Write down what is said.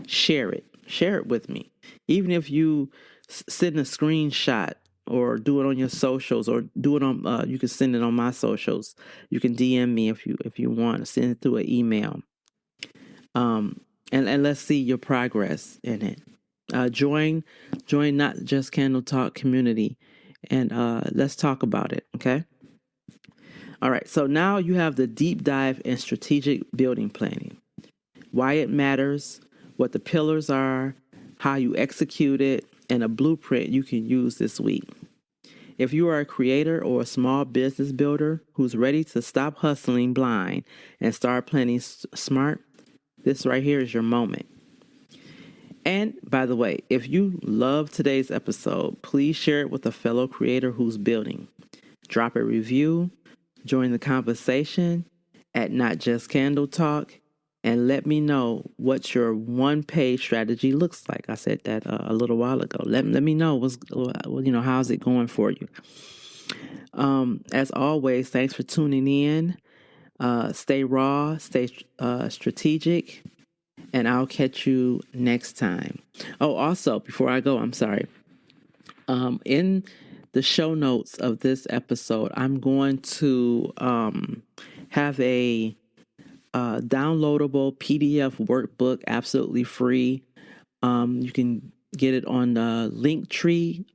share it. Share it with me. Even if you send a screenshot or do it on your socials, or do it on, you can send it on my socials. You can DM me if you want. Send it through an email. And let's see your progress in it. Join Not Just Candle Talk community, and let's talk about it. Okay. All right. So now you have the deep dive in strategic building planning, why it matters, what the pillars are, how you execute it, and a blueprint you can use this week. If you are a creator or a small business builder who's ready to stop hustling blind and start planning smart, this right here is your moment. And by the way, if you love today's episode, please share it with a fellow creator who's building. Drop a review, join the conversation at Not Just Candle Talk, and let me know what your one-page strategy looks like. I said that a little while ago. Let me know how's it going for you. As always, thanks for tuning in. Stay raw, stay strategic, and I'll catch you next time. Oh, also, before I go, I'm sorry. In the show notes of this episode, I'm going to have a downloadable PDF workbook, absolutely free. You can get it on the Linktree